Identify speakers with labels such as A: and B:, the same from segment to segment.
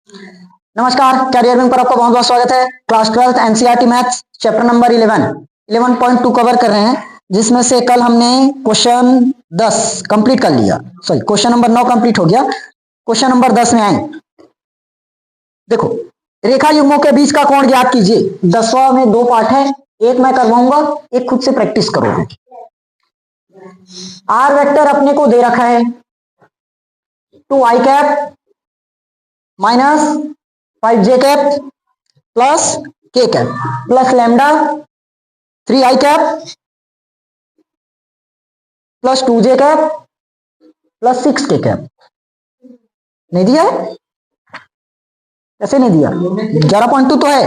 A: नमस्कार, career wing पर आपका बहुत बहुत स्वागत है। Class 12 NCERT maths chapter number 11.2 cover कर रहे हैं, जिसमें से कल हमने क्वेश्चन 10 कंप्लीट कर लिया। सॉरी, क्वेश्चन नंबर 9 कंप्लीट हो गया। क्वेश्चन नंबर 10 में आए। देखो, रेखा युग्मों के बीच का कोण ज्ञात कीजिए। 10वां में 2 पार्ट है, एक मैं करवाऊंगा, एक खुद से प्रैक्टिस करोगे। आर वेक्टर अपने को दे रखा है 2i cap minus 5j cap plus k cap plus lambda 3i cap plus 2j cap plus 6k cap. नहीं दिया है? कैसे नहीं दिया? 11.2 तो है।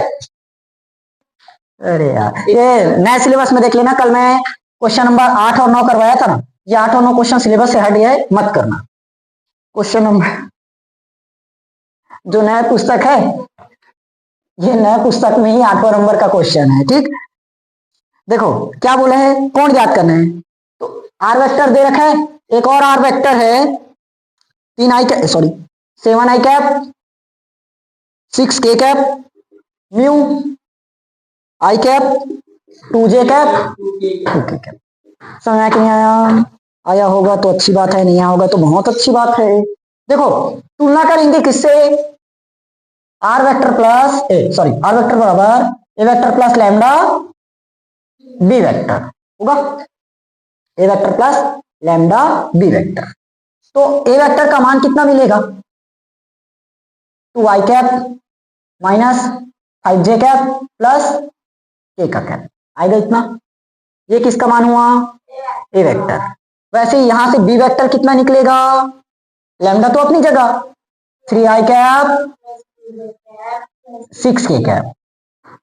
A: अरे यार, ये नए सिलेबस में देख लेना। कल मैं क्वेश्चन नंबर 8 और 9 करवाया था ना, ये 8 और 9 क्वेश्चन सिलेबस से हट गया है, मत करना। क्वेश्चन नंबर जो नया पुस्तक है, ये नया पुस्तक में ही 8वां नंबर का क्वेश्चन है। ठीक, देखो क्या बोला है, कोण ज्ञात करना है। तो आर वेक्टर दे रखा है, एक और आर वेक्टर है 7i cap 6k cap mu I cap 2j cap 2k cap. समझ में नहीं आया? आया होगा तो अच्छी बात है, नहीं आया होगा तो बहुत अच्छी बात है। देखो, तुलना करेंगे किससे? आर वेक्टर बराबर A vector plus lambda B vector होगा। A vector plus lambda B vector. तो ए वेक्टर का मान कितना मिलेगा? 2i cap minus 5j cap plus k का कैप आएगा इतना। ये किसका मान हुआ? A vector. वैसे यहां से बी वेक्टर कितना निकलेगा? लैम्डा तो अपनी जगह 3i कैप 6k कैप।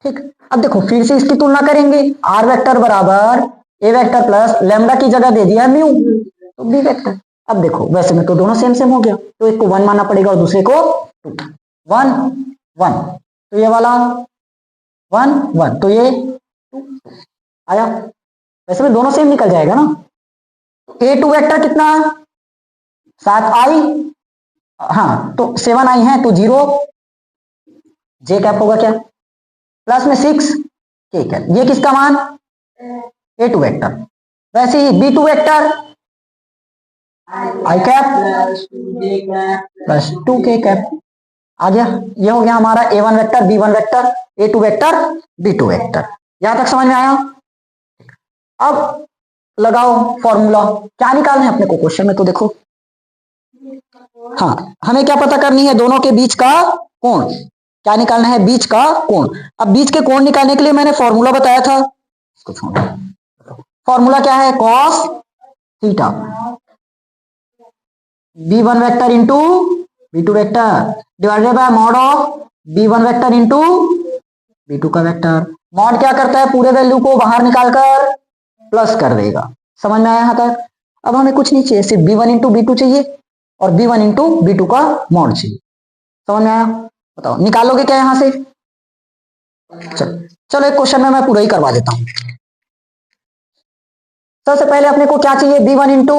A: ठीक, अब देखो फिर से इसकी तुलना करेंगे। आर वेक्टर बराबर ए वेक्टर प्लस लैम्डा की जगह दे दिया म्यू, तो बी वेक्टर। अब देखो, वैसे में तो दोनों सेम सेम हो गया, तो एक को 1 मानना पड़ेगा और दूसरे को 2। 1 1 तो ये वाला 1 1 तो ये 2 आया। वैसे में दोनों सेम निकल जाएगा ना। तो A2 वेक्टर कितना? 7i, हाँ तो 7i है तो 0 j कैप होगा क्या, प्लस में 6 k कैप। ये किसका मान? A2 vector. वैसे ही B2 vector i cap plus 2k cap आ गया। ये हो गया हमारा A1 vector, B1 vector, A2 vector, B2 vector. यहां तक समझ में आया? अब लगाओ फॉर्मूला। क्या निकालना है अपने को क्वेश्चन में? तो देखो, हाँ हमें क्या पता करनी है? दोनों के बीच का कोण। क्या निकालना है? बीच का कोण। अब बीच के कोण निकालने के लिए मैंने फॉर्मूला बताया था, फॉर्मूला क्या है? Cos theta B1 vector into B2 vector divided by mod of B1 vector into B2 का वेक्टर। मॉड क्या करता है? पूरे वैल्यू को बाहर निकालकर प्लस कर देगा। समझ में आया यहाँ तक? अब हमें कुछ नहीं चाहिए, सिर्फ B1 इंटू B2 चाहिए और B1 इंटू B2 का मॉड चाहिए। समझ में आया? बताओ निकालोगे क्या यहां से? चलो एक क्वेश्चन में मैं पूरा ही करवा देता हूं। सबसे पहले अपने को क्या चाहिए? B1 into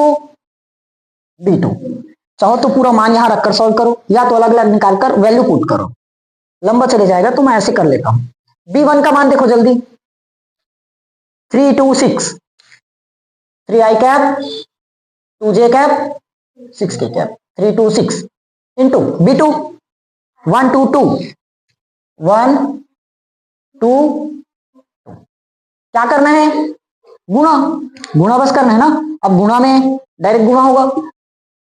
A: B2। चाहो तो पूरा मान यहां रखकर सॉल्व करो, या तो अलग अलग निकालकर वैल्यू पुट करो, लंबा चले जाएगा, तो मैं ऐसे कर लेता हूं। B1 का मान देखो जल्दी, 3 2 6 3i cap 2j cap 6k cap 3 2 6 into B2 1 2 2 1 2 क्या करना है? गुणा। गुणा बस करना है ना। अब गुणा में डायरेक्ट गुणा होगा,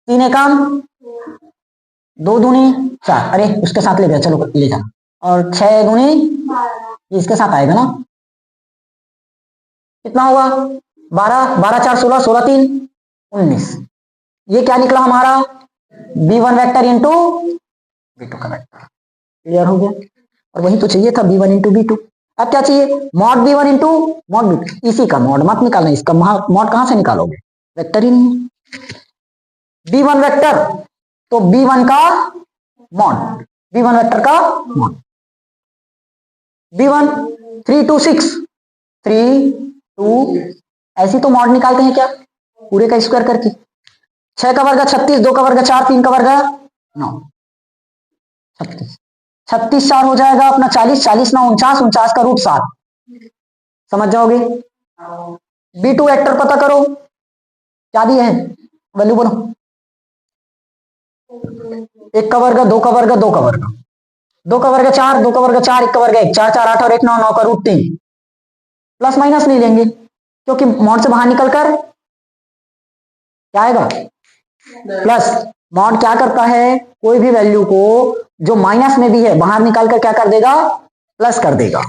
A: 3 एकम 2 दूनी 4, अरे उसके साथ ले गया, चलो ले जाना, और 6 दूनी इसके साथ आएगा ना। कितना होगा? 12 12 4 16 16 3 19। ये क्या निकला हमारा? B1 वेक्टर इंटू B2 का वेक्टर। क्लियर हो गया? और वही तो चाहिए था, B1 इंटू B2। अब क्या चाहिए? Mod B1 into mod B2। इसी का मॉड मत निकालना, इसका मॉड कहां से निकालोगे? वेक्टर ही नहीं। B1 वेक्टर तो B1 का मॉड, B1 वेक्टर का मॉड। B1 3 2 6 3 2, ऐसी तो मॉड निकालते हैं क्या? पूरे का स्क्वायर करके। 6 का वर्ग 36, 2 का वर्ग 4, 3 का वर्ग 9 36। 36 4 हो जाएगा अपना 40, 40 9 49, 49 का रूट 7, समझ जाओगे। B2 वेक्टर पता करो, क्या दिया है, वैल्यू बोलो। 1 का वर्ग, 2 का वर्ग, 2 का वर्ग, 2 का वर्ग 4, 2 का वर्ग 4, 1 का वर्ग 1, 4 4 8 और 1 9, 9 का रूट 3। प्लस माइनस नहीं लेंगे क्योंकि मॉड से बाहर निकलकर क्या आएगा, प्लस। मॉड क्या करता है, कोई भी वैल्यू को जो माइनस में भी है बाहर निकालकर क्या कर देगा, प्लस कर देगा।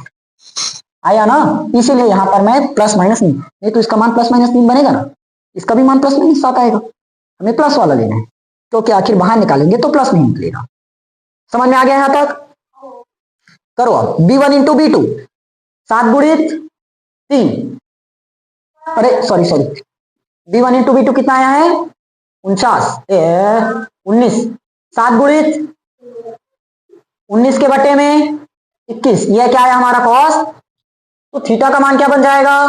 A: आया ना, इसीलिए यहां पर मैं प्लस माइनस नहीं तो इसका मान प्लस माइनस 3 बनेगा ना, इसका भी मान प्लस माइनस 7 आएगा। हमें प्लस वाला लेना है क्योंकि आखिर बाहर निकालेंगे तो प्लस नहीं निकलेगा। समझ में आ गया यहां तक, करो अब। B1 इंटू B2, 7 गुणित 3, अरे सॉरी B1 इंटू B2 कितना आया है, 19, 7 गुणित 19 के बटे में 21, यह क्या है हमारा कॉस, तो थीटा का मान क्या बन जाएगा,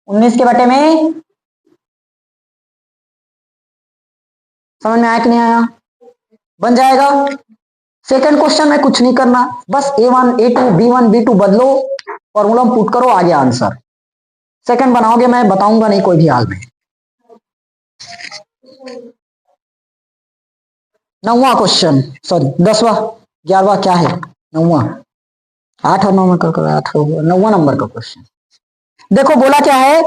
A: 19 के बटे में, समझ में आया कि नहीं आया, बन जाएगा। सेकंड क्वेश्चन में कुछ नहीं करना, बस A1 A2 B1 B2 बदलो, फॉर्मूला पुट करो, आ गया आंसर। सेकंड बनाओगे, मैं बताऊंगा नहीं कोई भी हाल में। 9वां क्वेश्चन, सॉरी 10वां, 11वां क्या है, 9वां, 8 और 9 में कर 8 होगा, 9वां नंबर का क्वेश्चन। देखो बोला क्या है,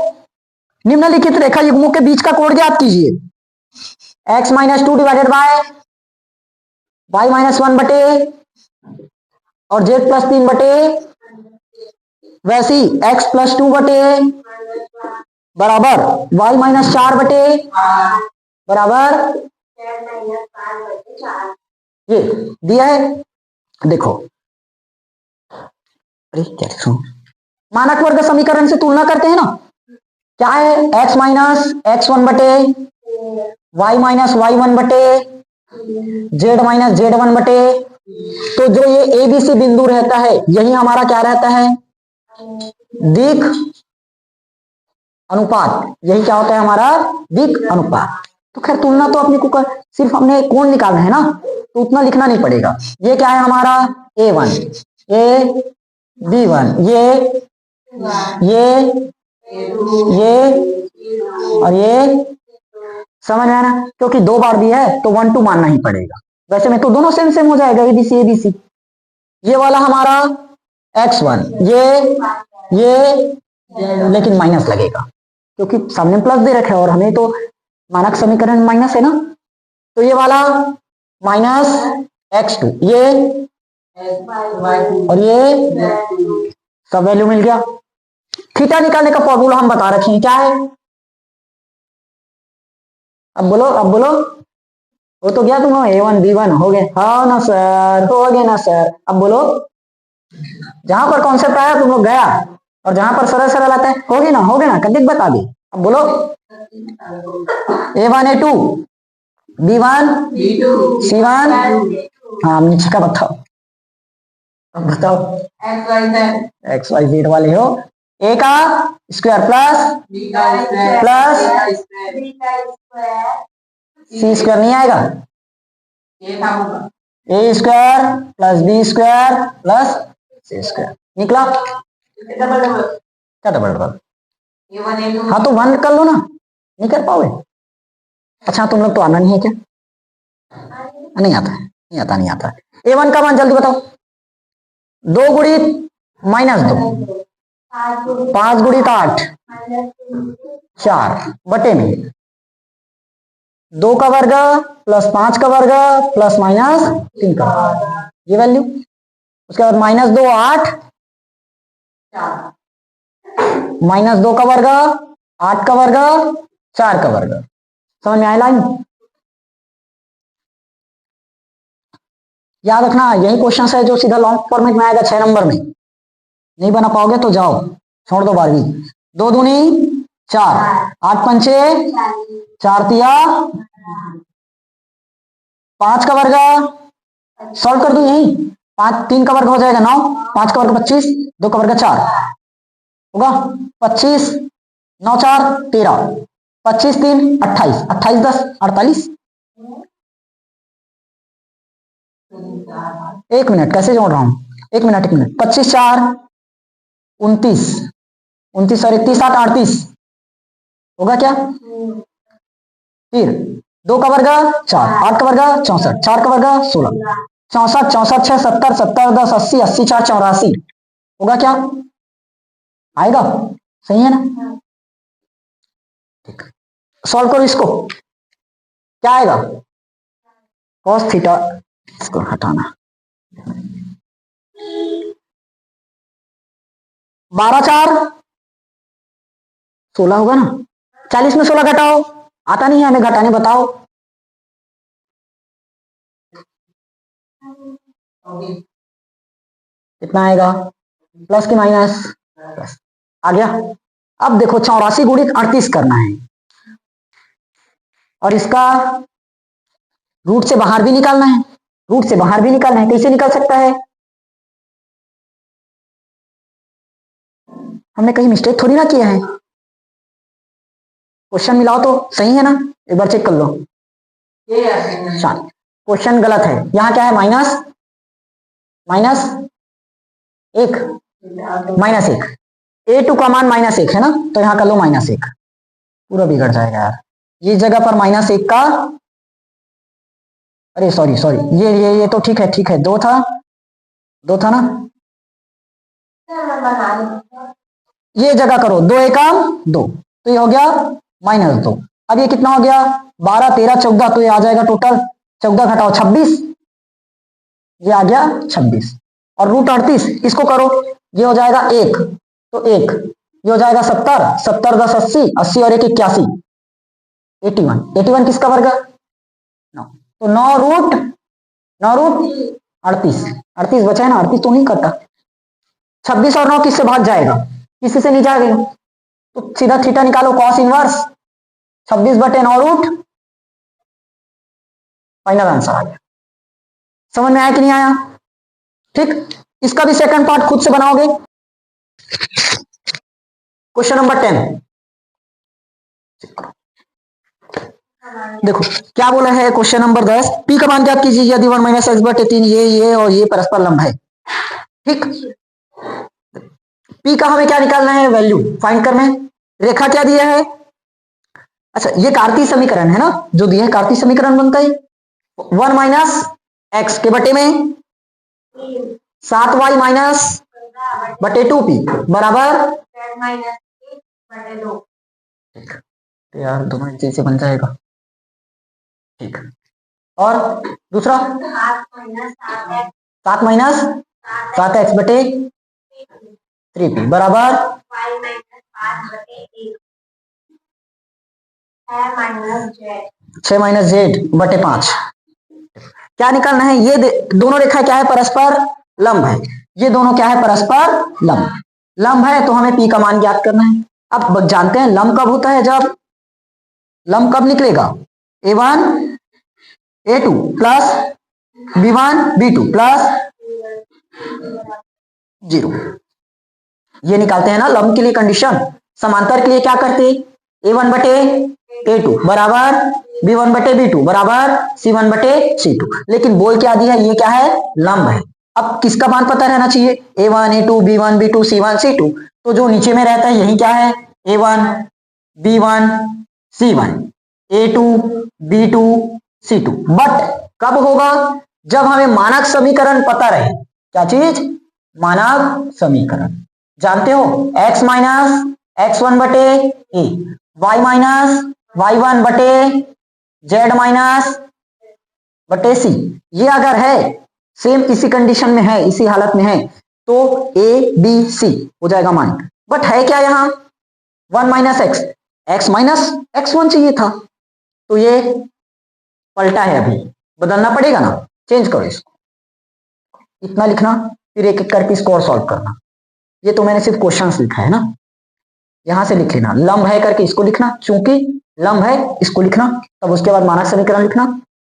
A: निम्नलिखित रेखा युग्मों के बीच का कोण ज्ञात कीजिए। x minus 2 divided by y minus 1 बटे और z प्लस 3 बटे, वैसी x प्लस 2 बटे बराबर y माइनस 4 बटे बराबर, ये दिया है। देखो, अरे क्या लिखूं, मानक वर्ग समीकरण से तुलना करते हैं ना, क्या है, x माइनस x1 बटे y माइनस y1 बटे z माइनस z1 बटे, तो जो ये ABC बिंदु रहता है यही हमारा क्या रहता है, दिक् अनुपात, यही क्या होता है हमारा दिक् अनुपात। तो खैर तुलना तो अपने को सिर्फ हमने कोण निकालना है ना, तो उतना लिखना नहीं पड़ेगा। ये क्या है हमारा A1, ये B1, ये और ये, समझ में आना, क्योंकि 2 बार भी है तो 1 2 मानना ही पड़ेगा। वैसे में तो दोनों सेम सेम हो जाएगा, ABC। ये वाला हमारा x1, ये लेकिन माइनस लगेगा क्योंकि सामने प्लस दे रखा है और हमें तो मानक समीकरण में माइनस है ना, तो ये वाला माइनस x2, ये और ये सब वैल्यू मिल गया। थीटा निकालने का फॉर्मूला हम बता रखे हैं, क्या है, अब बोलो, वो तो गया तुम, A1 B1 हो गए, हाँ ना सर, हो गए ना सर। अब बोलो, जहां पर कॉन्सेप्ट आया तुम लोग गया, और जहां पर सरल सरल आता है हो गए ना, कदिक बता दी। अब बोलो, A1 A2 B1 C1, हाँ नीचे का बताओ, अब बताओ, XYZ वाले हो, A का स्क्वायर प्लस C स्क्वायर नहीं आएगा, A square plus B square plus C square निकला, क्या डबल, हाँ तो 1 कर लो ना, नहीं कर पाओगे, अच्छा तुम लोग तो आना नहीं है क्या, नहीं आता। A1 का मान जल्दी बताओ, 2 गुणित -2, 5 गुणित 8 4 बटे में 2 का वर्ग प्लस 5 का वर्ग प्लस -3 का वर्ग, ये वैल्यू। उसके बाद -2 8, -2 का वर्ग 8 का वर्ग 4 का वर्ग, समझ में आया लाइन। याद रखना यही क्वेश्चन है जो सीधा लॉन्ग फॉर्मेट में आएगा 6 नंबर में, नहीं बना पाओगे तो जाओ छोड़ दो 12वीं। 2 दूनी 4, 8 पंचे 4 तिया 5 का वर्ग, सॉल्व कर दूं यही, 5 3 का वर्ग हो जाएगा 9, 5 का वर्ग 25, 2 का वर्ग 4 होगा 25, 9 4 13, 25 3 28, 28 10 48, एक मिनट, कैसे जोड़ रहा हूं, एक मिनट एक मिनट। 25 4 29, 29 और 31 7 38 होगा क्या? फिर 2 का वर्ग 4, 8 का वर्ग 64, 4 का वर्ग 16, 64 64 6 70 70 10 80 80 4 84 होगा क्या? आएगा? सही है ना? ठीक, सॉल्व करो इसको, क्या आएगा? cos थीटा, इसको हटाना, 12 4 16 होगा ना? 40 में 16 घटाओ, आता नहीं है हमें घटाने, बताओ। कितना आएगा? प्लस की माइनस? प्लस। आ गया? अब देखो 84 गुणित 38 करना है, और इसका रूट से बाहर भी निकालना है, रूट से बाहर भी निकालना है। कैसे निकल सकता है? हमने कहीं मिस्टेक थोड़ी ना किया है, क्वेश्चन मिलाओ तो सही है ना, एक बार चेक कर लो। क्वेश्चन गलत है, यहाँ क्या है? माइनस माइनस एक, माइनस एक, A2 का मान -1 है ना, तो यहाँ कर लो -1, पूरा बिगड़ जाएगा यार। ये जगह पर -1 का, अरे सॉरी सॉरी, ये तो ठीक है ठीक है, 2 था, 2 था ना, ये जगह करो, 2 एकम 2, तो ये हो गया -2। अब ये कितना हो गया? 12 13 14, तो ये आ जाएगा टोटल 14 घटाओ 26, ये आ गया 26। और रूट 38 इसको करो, ये हो जाएगा 1, तो 1, ये हो जाएगा 70 70 10 80 80 और 1 81, 81 81 किसका वर्ग? 9, तो 9 रूट 38, 38 बचा है ना, 38 तो नहीं करता। 26 और 9 किससे भाग जाएगा? किसी से नहीं जाएगा, तो सीधा थीटा निकालो, cos inverse 26/9 root, final answer आ गया। समझ में आया कि नहीं आया? ठीक, इसका भी सेकंड पार्ट खुद से बनाओगे। क्वेश्चन नंबर 10 देखो क्या बोला है। क्वेश्चन नंबर 10, पी का मान ज्ञात कीजिए यदि 1 - x/3 ये और ये परस्पर लंब है। ठीक, पी का हमें क्या निकालना है? वैल्यू फाइंड करना है। रेखा क्या दिया है? अच्छा, ये कार्तीय समीकरण है ना, जो दिया है कार्तीय समीकरण बनता है 1 - x के बटे में 7y बटे 2p बराबर यार दोनों एक जैसे बन जाएगा। ठीक, और दूसरा 7 - 7x बटे 3p बराबर 6 - z बटे 5। क्या निकालना है? ये दोनों रेखा क्या है? परस्पर लंब है। ये दोनों क्या है? परस्पर लंब। लंब है तो हमें पी का मान ज्ञात करना है। अब जानते हैं लंब कब होता है? जब लंब कब निकलेगा? A1 A2 plus B1 B2 plus 0, ये निकालते हैं ना लंब के लिए कंडीशन। समांतर के लिए क्या करते? A1 बटे A2 बराबर B1 बटे B2 बराबर C1 बटे C2। लेकिन बोल क्या दिया है? ये क्या है? लंब है। अब किसका मान पता रहना चाहिए? A1 A2 B1 B2 C1 C2। तो जो नीचे में रहता है यही क्या है? A1 B1 C1 A2 B2 C2। But कब होगा? जब हमें मानक समीकरण पता रहे। क्या चीज? मानक समीकरण। जानते हो x माइनस x1 बटे ए, y माइनस y1 बटे z माइनस बटे सी। ये अगर है सेम इसी कंडीशन में है, इसी हालत में है, तो ए बी सी हो जाएगा मान। बट है क्या यहाँ? 1 - x, x माइनस x1 चाहिए था, तो ये पलटा है, अभी बदलना पड़ेगा ना, चेंज करो इसको। इतना लिखना, फिर एक एक करके इसको और सॉल्व करना। ये तो मैंने सिर्फ क्वेश्चंस लिखा है ना, यहां से लिख लेना। लंब है करके इसको लिखना, चूंकि लंब है इसको लिखना, तब उसके बाद मानक समीकरण लिखना,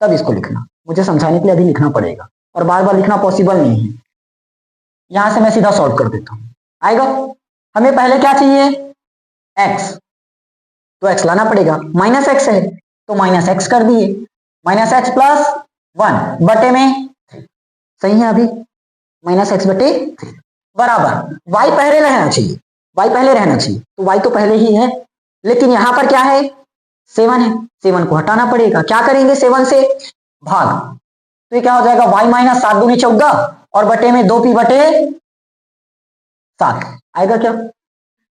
A: तब इसको लिखना। मुझे समझाने के लिए अभी लिखना पड़ेगा, और बार बार लिखना पॉसिबल नहीं है। यहां से मैं सीधा सॉल्व कर देता हूं, आएगा। हमें पहले क्या चाहिए? x, तो x लाना पड़ेगा। -x है तो -x कर दिए, -x + 1 बटे में सही है अभी, -x/3 बराबर y पहले रहना चाहिए, y पहले रहना चाहिए, तो y तो पहले ही है, लेकिन यहां पर क्या है 7 है, 7 को हटाना पड़ेगा। क्या करेंगे 7 से भाग, तो ये क्या हो जाएगा y - 7 दूनी 14 और बटे में 2p/7 आएगा क्या।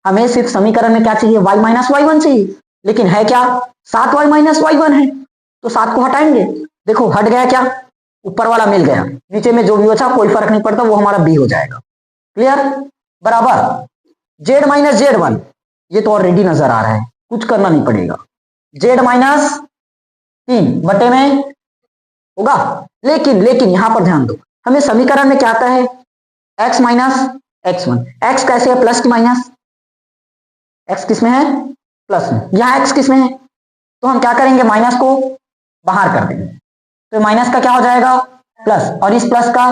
A: हमें सिर्फ समीकरण में क्या चाहिए y - y1 चाहिए, लेकिन है क्या 7y - y1 है, तो 7 को हटाएंगे, देखो हट गया, क्या ऊपर वाला मिल गया, नीचे में जो भी बचा कोई फर्क नहीं पड़ता, वो हमारा b हो जाएगा। क्लियर, बराबर z - z1, ये तो ऑलरेडी नजर आ रहा है, कुछ करना नहीं पड़ेगा, z - 3 बटे में होगा। लेकिन यहां पर ध्यान दो, हमें समीकरण में क्या आता है x - x1, x कैसे है प्लस की माइनस, x किस में है प्लस में, यहां x किस में है, तो हम क्या करेंगे माइनस को बाहर कर देंगे, तो माइनस का क्या हो जाएगा प्लस, और इस प्लस का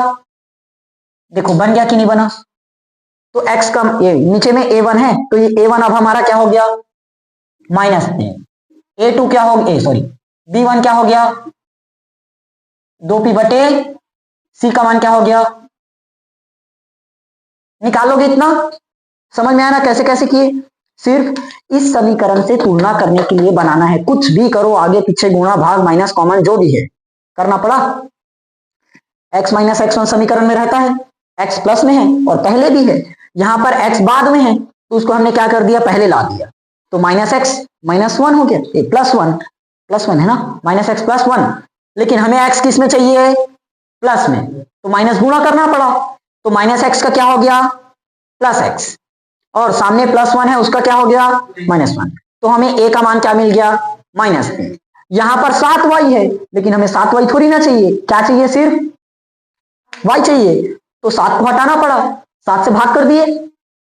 A: देखो बन गया कि नहीं बना, तो x का नीचे में a1 है, तो ये a1 अब हमारा क्या हो गया -3, a2 क्या हो गया सॉरी b1 क्या हो गया 2p/c का मान क्या हो गया, निकालोगे इतना, समझ में आया ना कैसे कैसे किए। सिर्फ इस समीकरण से तुलना करने के लिए बनाना है, कुछ भी करो आगे पीछे गुणा भाग माइनस कॉमन जो भी है करना पड़ा। x - x1 समीकरण में रहता है, x प्लस में है और पहले भी है, यहां पर x बाद में है, तो उसको हमने क्या कर दिया पहले ला दिया, तो -x -1 हो गया, +1 है ना, -x +1, लेकिन हमें x किस में चाहिए प्लस में, तो माइनस गुणा करना पड़ा, तो -x का क्या हो गया +x, और सामने +1 है उसका क्या हो गया -1, तो हमें a का मान क्या मिल गया -3। यहां पर 7y है, लेकिन हमें 7y थोड़ी ना चाहिए, क्या चाहिए सिर्फ y चाहिए, तो 7 को हटाना पड़ा, 7 से भाग कर दिए,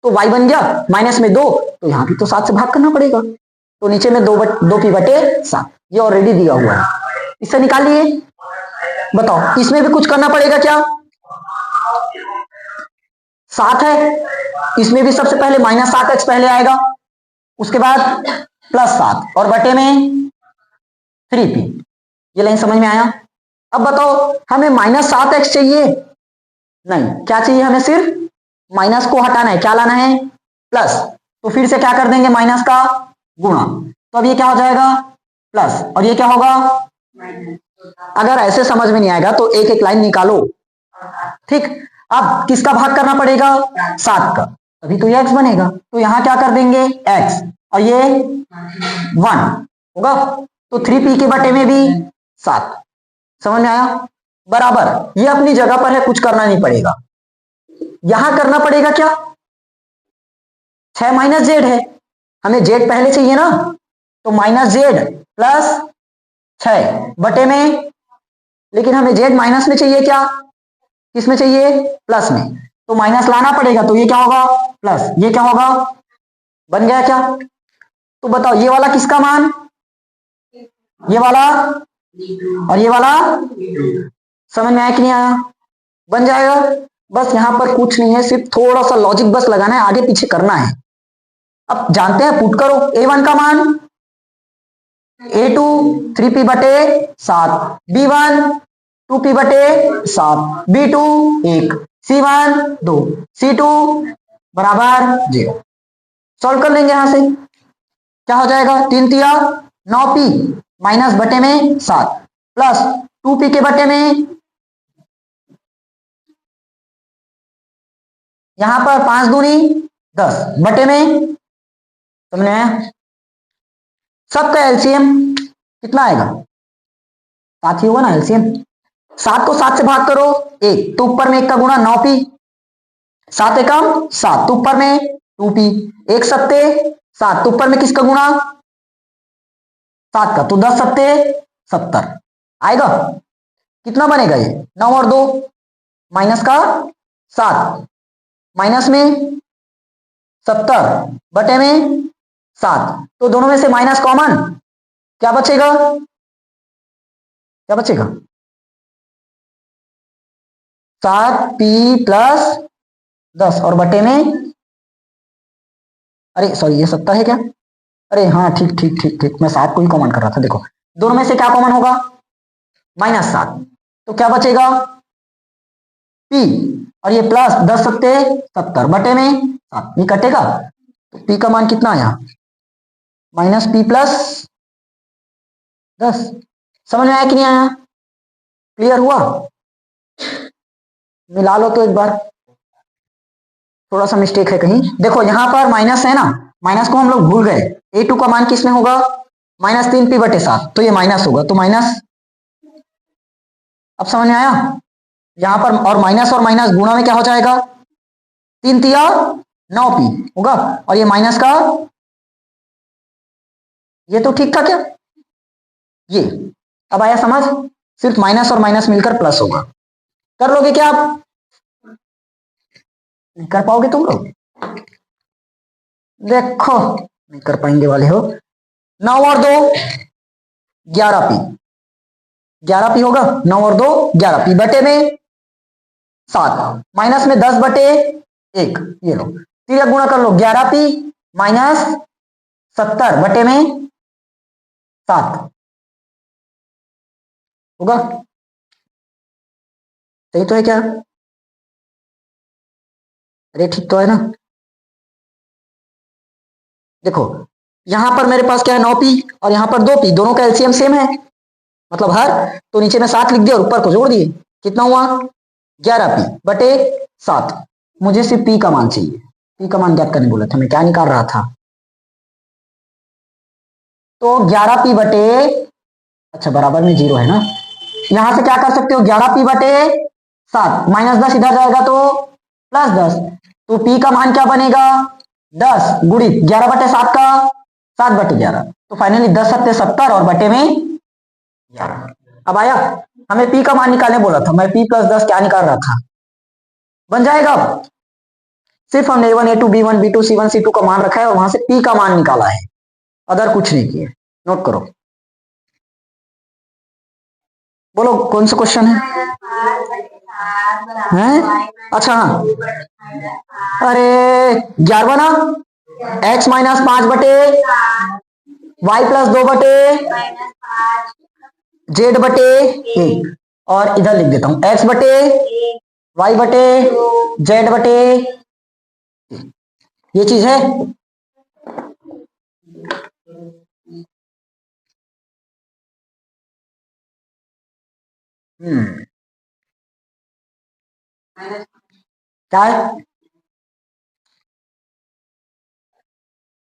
A: तो y बन गया -2, तो यहां भी तो 7 से भाग करना पड़ेगा, तो नीचे में 2p/7, ये ऑलरेडी दिया हुआ है, इससे निकालिए। बताओ इसमें भी कुछ करना पड़ेगा क्या, 7 है, इसमें भी सबसे पहले -7x पहले आएगा, उसके बाद +7 और बटे में 3p, ये लाइन समझ में आया। अब बताओ हमें -7x चाहिए नहीं, क्या चाहिए हमें सिर्फ माइनस को हटाना है, क्या लाना है प्लस, तो फिर से क्या कर देंगे माइनस का गुणा, तो अब ये क्या हो जाएगा प्लस और ये क्या होगा, अगर ऐसे समझ में नहीं आएगा तो एक एक लाइन निकालो, ठीक। अब किसका भाग करना पड़ेगा 7 का, तभी तो ये x बनेगा, तो यहां क्या कर देंगे x और ये 1 होगा, तो 3p के बटे में भी 7, समझ में आया, बराबर ये अपनी जगह पर है, कुछ करना नहीं पड़ेगा। यहां करना पड़ेगा क्या 6 - z है, हमें z पहले चाहिए ना, तो -z +6 बटे में, लेकिन हमें z माइनस में चाहिए, क्या किसमें चाहिए प्लस में, तो माइनस लाना पड़ेगा, तो ये क्या होगा प्लस, ये क्या होगा बन गया क्या, तो बताओ ये वाला किसका मान, ये वाला और ये वाला, समझ में आया कि नहीं आया, बन जाएगा। बस यहां पर कुछ नहीं है, सिर्फ थोड़ा सा लॉजिक बस लगाना है, आगे पीछे करना है। अब जानते हैं, पुट करो a1 का मान a2 3p/7, b1 2p/7, b2 1, c1 2, c2 बराबर 0। सॉल्व कर लेंगे यहां से, क्या हो जाएगा 3 तिया 9p माइनस बटे में 7 प्लस 2p के बटे में, यहां पर 5 दूनी 10 बटे में, समझ आया, सबका एलसीएम कितना आएगा 7 ही होगा ना एलसीएम, 7 को 7 से भाग करो 1, तो ऊपर में 1 का गुणा 9p, 7 एकम 7, तो ऊपर में 2p, 1 सत्ते 7, तो ऊपर में किसका गुणा 7 का, तो 10 सत्ते 70 आएगा, कितना बनेगा ये 9 और 2 माइनस का 7, माइनस में 70 बटे में 7, तो दोनों में से माइनस कॉमन, क्या बचेगा 7p + 10 और बटे में, अरे सॉरी ये 70 है क्या, अरे हाँ ठीक, मैं 7 को ही कॉमन कर रहा था, देखो दोनों में से क्या कॉमन होगा -7, तो क्या बचेगा P और ये प्लस 10 सत्ते 70 बटे में 7, ये कटेगा तो P का मान कितना आया माइनस P प्लस 10। समझ में आया कि नहीं आया? क्लियर हुआ? मिला लो तो एक बार, थोड़ा सा मिस्टेक है कहीं। देखो यहां पर माइनस है ना, माइनस को हम लोग भूल गए। A2 का मान किसमें होगा माइनस 3P बटे 7, तो ये माइनस होगा तो माइनस। अब समझ में आया? यहां पर और माइनस गुणा में क्या हो जाएगा 3 तिया 9P होगा और ये माइनस का ये तो ठीक था क्या ये? अब आया समझ? सिर्फ माइनस और माइनस मिलकर प्लस होगा। कर लोगे क्या आप? नहीं कर पाओगे तुम लोग? देखो नहीं कर पाएंगे वाले हो। 9 और 2 11P, 11P होगा। 9 और 2 11P बटे में 7, माइनस में 10 बटे 1, ये लो तिरक गुणा कर लो 11P माइनस 70 बटे में 7 होगा। सही तो है क्या? अरे ठीक तो है ना? देखो यहां पर मेरे पास क्या है 9P और यहां पर 2P, दोनों का एलसीएम सेम है मतलब हर, तो नीचे में 7 लिख दिया और ऊपर को जोड़ दिए। कितना हुआ 11P बटे 7। मुझे सिर्फ P का मान चाहिए। P का मान ज्ञात करने बोला था, मैं क्या निकाल रहा था? तो 11P बटे, अच्छा बराबर में 0 है ना, यहां से क्या कर सकते हो 11P बटे 7 माइनस 10 इधर जाएगा तो प्लस 10, तो P का मान क्या बनेगा 10 गुणित 11 बटे 7 का 7 बटे 11, तो फाइनली 10 सत्ते 70 और बटे में 11। अब आया? हमें P का मान निकालने बोला था, मैं P प्लस 10 क्या निकाल रहा था, बन जाएगा। सिर्फ हमने A1 A2 B1 B2 C1 C2 का मान रखा है और वहां से P का मान निकाला है, अदर कुछ नहीं किए। नोट करो। बोलो कौन सा क्वेश्चन है? हैं? अच्छा हाँ, अरे 11 ना, x माइनस 5 बटे y प्लस 2 बटे z बटे 1, और इधर लिख देता हूं x बटे y बटे z बटे, ये चीज है। क्या है?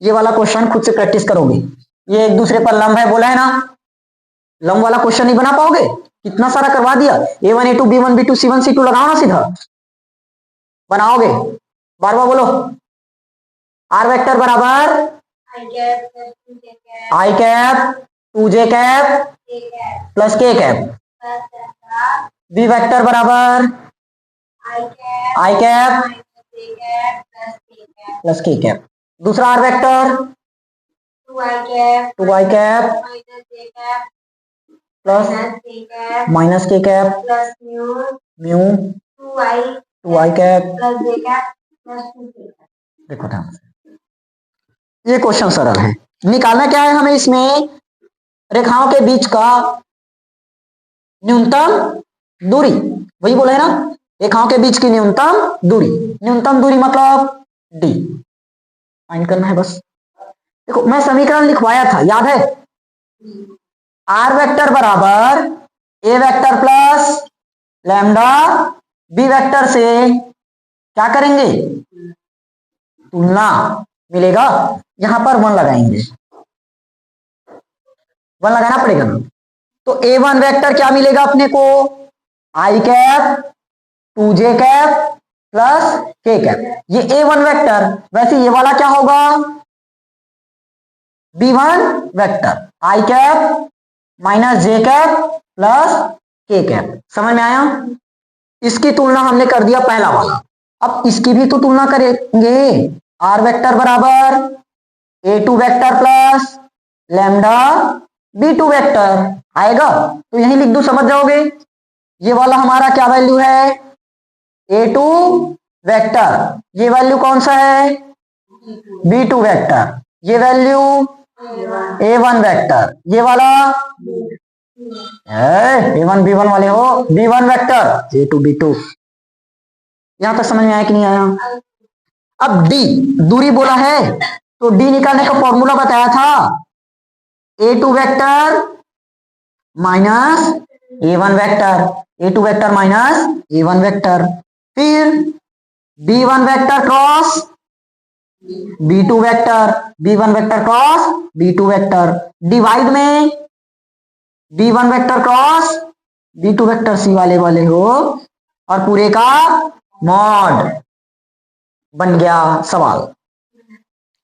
A: ये वाला क्वेश्चन खुद से प्रैक्टिस करोगे, ये एक दूसरे पर लंब है बोला है ना, लंब वाला क्वेश्चन नहीं बना पाओगे? कितना सारा करवा दिया। A1 A2 B1 B2 C1 C2 लगाओ ना, सीधा बनाओगे। बार बार बोलो। आर वेक्टर बराबर I cap 2j cap plus k cap, B vector बराबर I cap plus k cap, दूसरा R vector 2i cap plus minus k cap mu 2i cap. देखो ध्यान से, ये क्वेश्चन सरल है। निकालना क्या है हमें इसमें, रेखाओं के बीच का न्यूनतम दूरी, वही बोला है ना, रेखाओं के बीच की न्यूनतम दूरी। न्यूनतम दूरी मतलब d फाइंड करना है बस। देखो मैं समीकरण लिखवाया था, याद है? आर वेक्टर बराबर A vector plus lambda B vector से क्या करेंगे तुलना, मिलेगा। यहां पर 1 लगाएंगे, 1 लगाना पड़ेगा ना, तो A1 वेक्टर क्या मिलेगा अपने को I cap 2j cap plus k cap, ये A1 वेक्टर। वैसे ये वाला क्या होगा B1 vector I cap minus j cap plus k cap. समझ में आया? इसकी तुलना हमने कर दिया पहला वाला, अब इसकी भी तो तुलना करेंगे। आर वेक्टर बराबर A2 vector plus lambda B2 vector आएगा, तो यही लिख दो, समझ जाओगे। ये वाला हमारा क्या वैल्यू है A2 वेक्टर, ये वैल्यू कौन सा है B2 वेक्टर, ये वैल्यू A1 वेक्टर, ये वाला A1 B1 वाले हो B1 वेक्टर A2 B2। यहां तक समझ में आया कि नहीं आया? अब डी दूरी बोला है, तो डी निकालने का फॉर्मूला बताया था, A2 vector minus A1 vector, A2 vector minus A1 vector, फिर B1 vector cross B2 vector, B1 vector cross B2 vector, divide में B1 vector cross B2 vector, सी वाले हो, और पूरे का मॉड बन गया सवाल।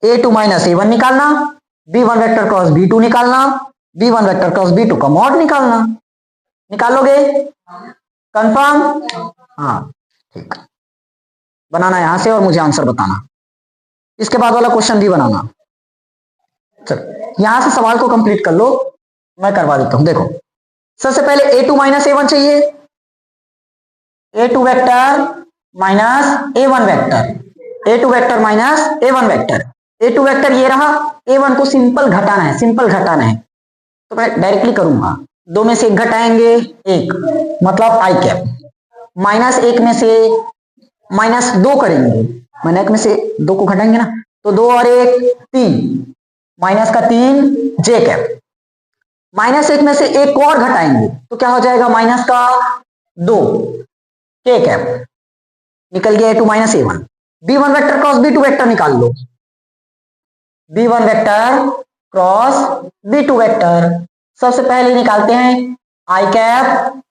A: A2 माइनस A1 निकालना, B1 वेक्टर क्रॉस B2 निकालना, B1 वेक्टर क्रॉस B2 का मॉड निकालना। निकालोगे? कंफर्म? हाँ ठीक, बनाना यहां से और मुझे आंसर बताना। इसके बाद वाला क्वेश्चन भी बनाना। चलो यहां से सवाल को कंप्लीट कर लो, मैं करवा देता हूं। देखो सबसे पहले A2 माइनस A1 चाहिए, A2 vector minus A1 vector, A2 vector minus A1 vector, A2 vector ये रहा, A1 को सिंपल घटाना है, सिंपल घटाना है, तो मैं डायरेक्टली करूंगा। दो में से एक घटाएंगे एक, मतलब आई कैप, माइनस एक में से माइनस दो करेंगे, माइनस एक में से दो को घटाएंगे ना, तो दो और एक तीन, माइनस का तीन जे कैप, माइनस एक में से एक और घटाएंगे तो क्या हो जाएगा, माइनस का दो के कैप, निकल गया A2 minus A1। B1 vector cross B2 vector निकाल लो, B1 vector cross B2 vector, सबसे पहले निकालते हैं आई कैप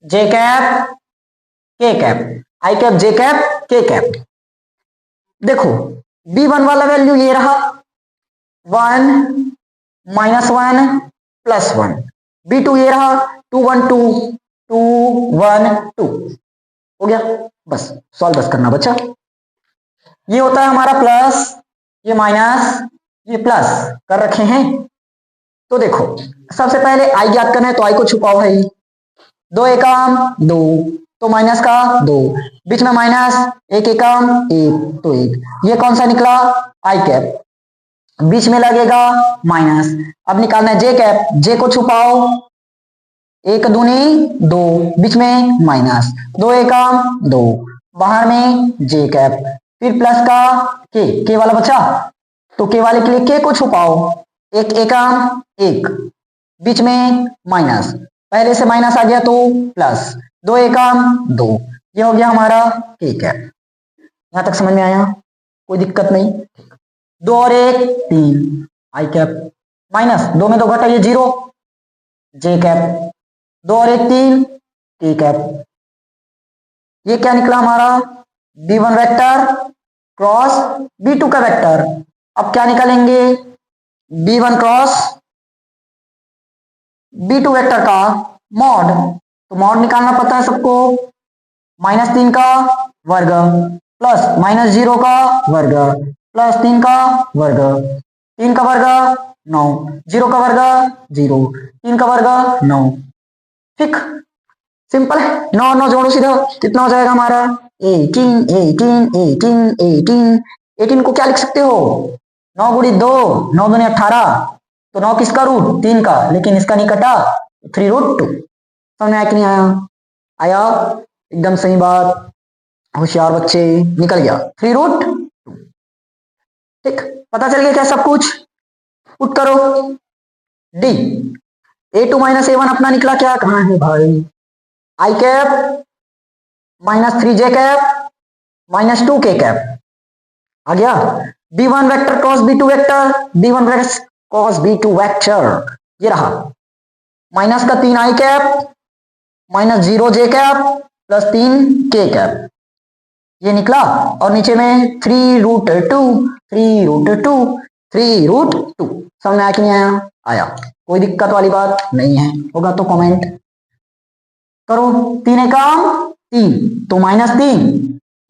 A: जे कैप के कैप, आई कैप जे कैप के कैप। देखो B1 वाला वैल्यू ये रहा, 1 माइनस 1 प्लस 1, B2 ये रहा 2 1 2 2 1 2, हो गया, बस सॉल्व बस करना बच्चा। ये होता है हमारा प्लस, ये माइनस, ये प्लस कर रखे हैं। तो देखो सबसे पहले आई ज्ञात करना है, तो आई को छुपाओ है, दो एकम दो, तो माइनस का दो, बीच में माइनस, एक एकम एक, तो एक, ये कौन सा निकला, आई कैप, बीच में लगेगा माइनस। अब निकालना है जे कैप, जे को छुपाओ, एक दूनी दो, बीच में माइनस, दो एकम दो, बाहर में जे कैप, फिर प्लस का के वाला बचा, तो के वाले के लिए के को छुपाओ, एक एकम एक, बीच में माइनस, पहले से माइनस आ गया तो प्लस, दो एकम दो, ये हो गया हमारा के कैप। यहां तक समझ में आया? कोई दिक्कत नहीं? दो और एक तीन, आई कैप, माइनस दो में दो घटा, ये जीरो, जे कैप, दो और एक तीन, के कैप। ये क्या निकला हमारा, B1 वेक्टर क्रॉस B2 का वेक्टर। अब क्या निकालेंगे, B1 क्रॉस B2 वेक्टर का मॉड, तो मॉड निकालना पता है सबको, माइनस 3 का वर्ग प्लस माइनस 0 का वर्ग प्लस 3 का वर्ग, 3 का वर्ग 9, 0 का वर्ग 0, 3 का वर्ग 9, ठीक, सिंपल है। 9 9 जोड़ो सीधा, कितना हो जाएगा हमारा 18 18 18 18। 18 को क्या लिख सकते हो, 9 गुणी 2, 9 दूनी 18, तो 9 किसका रूट, 3 का, लेकिन इसका नहीं कटा, 3 रूट 2। समझ में आया कि नहीं आया? आया, एकदम सही बात, होशियार बच्चे, निकल गया 3 रूट 2। ठीक, पता चल गया क्या सब कुछ? पुट करो डी, A2 माइनस A1 अपना निकला क्या, कहां है भाई, आई कैप माइनस 3 जे कैप माइनस 2 के कैप आ गया। B1 vector cross B2 vector, B1 vector cross B2 vector, ये रहा, माइनस का 3 आई कैप माइनस 0 जे कैप प्लस 3 के कैप, ये निकला, और नीचे में 3 रूट 2 3 रूट 2 3 रूट 2। समझ में आया कि नहीं आया? आया, कोई दिक्कत वाली बात नहीं है, होगा तो कमेंट करो। 3 एकम 3, तो माइनस 3,